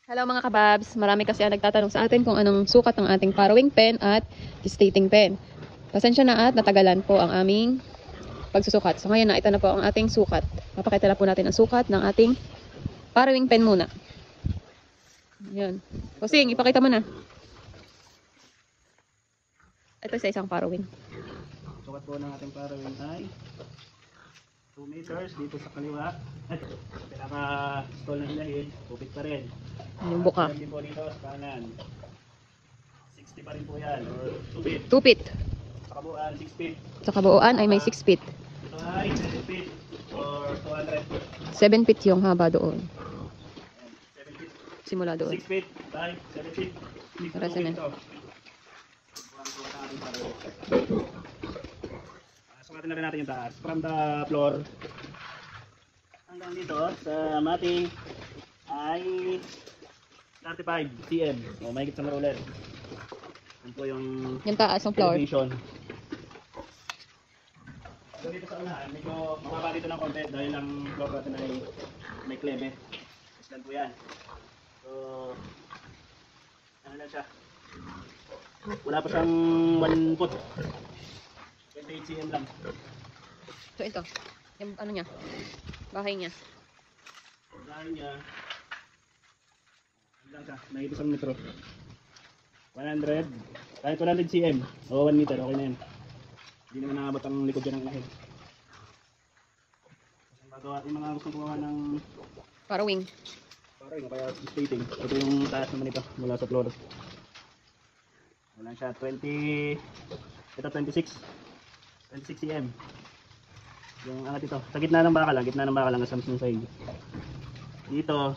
Hello mga kababs, marami kasi ang nagtatanong sa atin kung anong sukat ng ating parawing pen at stating pen. Pasensya na at natagalan po ang aming pagsusukat. So ngayon na ito na po ang ating sukat. Papakita na po natin ang sukat ng ating parawing pen muna. Yan. Kusing, ipakita mo na. Ito sa isang parawing. Sukat po ng ating parawing ay 2 meters dito sa kaliwa. Pinaka-stall na ilahin, tupit pa rin. Yung buka. Din po dito sa kanan. 60 pa rin po yan, or 2 feet. 2 feet. Sa kabuuan, 6 feet. Sa kabuuan ay may 6 feet. Ito ay 7 feet, or 200. 7 feet yung haba doon. 7 feet. Simula doon. 6 feet, 5, 7 feet. Para sa na. Sukatin na rin natin yung taas. From the floor hanggang dito sa mating ay 35 cm. O mahigit sa maruler. Yan po yung Taas ng floor. elevation. So dito sa unahan, medyo mababa dito ng konti dahil ang floor natin ay may klebe. Islan po yan. So, ano lang siya. Wala pa siyang 1 foot. 28 cm lang. So ito, yung ano niya, bahay niya. Dahil niya, ano lang siya, may isang metro. 100, kahit 100 cm o 1 meter, okay na yan. Hindi naman nakabot ang likod dyan ng lahid. Yung mga gustong kumawa ng Parawing. paring o kaya stating. Ito yung taas naman ito mula sa floor. Wala siya, 20, ito 26 cm. Yung angat ito, sa gitna ng baka lang sa mismong side. Dito,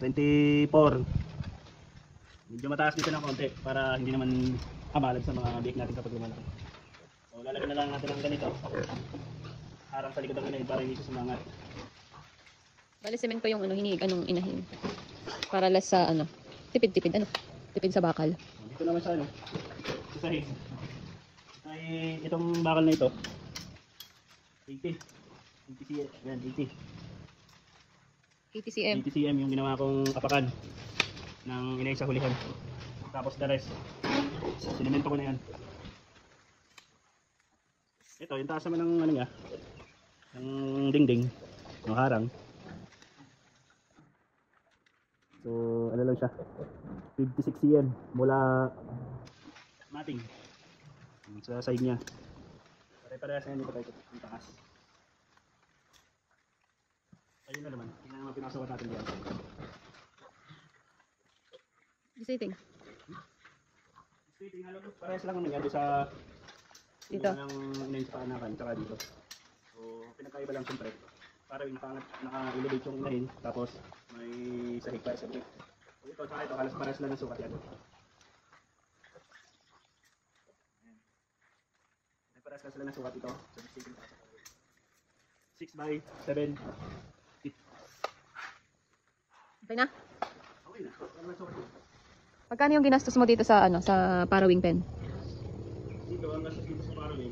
24. Medyo mataas dito ng konti para hindi naman kabalag sa mga biik natin kapag lumalaki. So lalagyan na lang natin ng ganito. Harang sa likod ng inahin para hindi siya sumangat. Bali semento yung ano hinig, anong inahin. Para less sa ano, tipid ano, tipid sa bakal. Dito naman sa ano, sa sahig. Ay itong bakal na ito 80 cm, yan 80 cm. 80 cm yung ginawa kong kapakan ng inay sa hulihan. Tapos the rest sinimento ko na yan. Ito yung taas naman ng ano niya, ng dingding, ng harang. So ano lang siya, 56 cm mula mating sa side niya. Pare-parehas na dito yung taas. Ayun na naman, tingnan naman pinasukat natin diyan. Stating. Stating halos parehas lang naman yan sa Dito. ng inayin sa paanakan tsaka dito. So pinagkaiba lang siyempre. Para yung naka-elevate yung inahin tapos may sahig pa sa break. Ito tsaka ito halos parehas lang ng sukat yan. Parehas lang sila ng sukat ito. So 6 by 7 feet. Okay na? Okay na. Ano sukat ito? Magkano yung ginastos mo dito sa ano, sa parawing pen? Dito ang gastos dito sa parawing.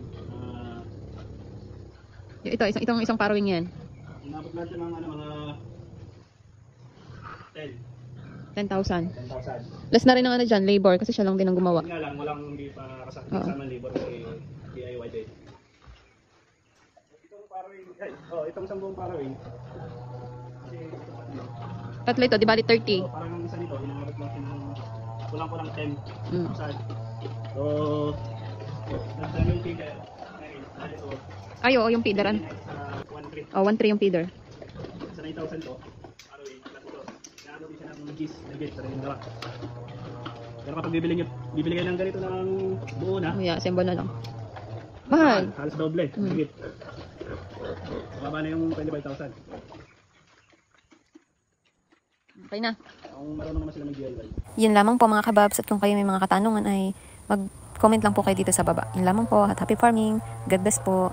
Ito, isang parawing yan. Inabot natin ng ano, mga 10,000. 10,000. Less na rin ang ano dyan, labor, kasi siya lang din ang gumawa. Yun nga lang, walang hindi pa kasama ng labor kay DIY din. Itong parawing, itong isang buong parawing. Kasi Tatlo ito, di bali 30. parang ang isa nito, inabot natin ng kulang 10,000. Mm. So, nasa yung figure, Ay, oo, yung feeder. sa 1,300. Oh, 1.3 yung feeder. Sa 9,000 to, parawing, plus ito. Inaano din siya ng gis, legit, sa rin gawa. Pero kapag bibili kayo ng ganito ng buo na, Yeah, assemble na lang. Mahal. halos doble, legit. Mababa na yung 25,000. Okay na. Kung marunong naman sila mag-DIY. Yun lamang po mga kababs, at kung kayo may mga katanungan ay mag-comment lang po kayo dito sa baba. Yun lamang po, at happy farming. God bless po.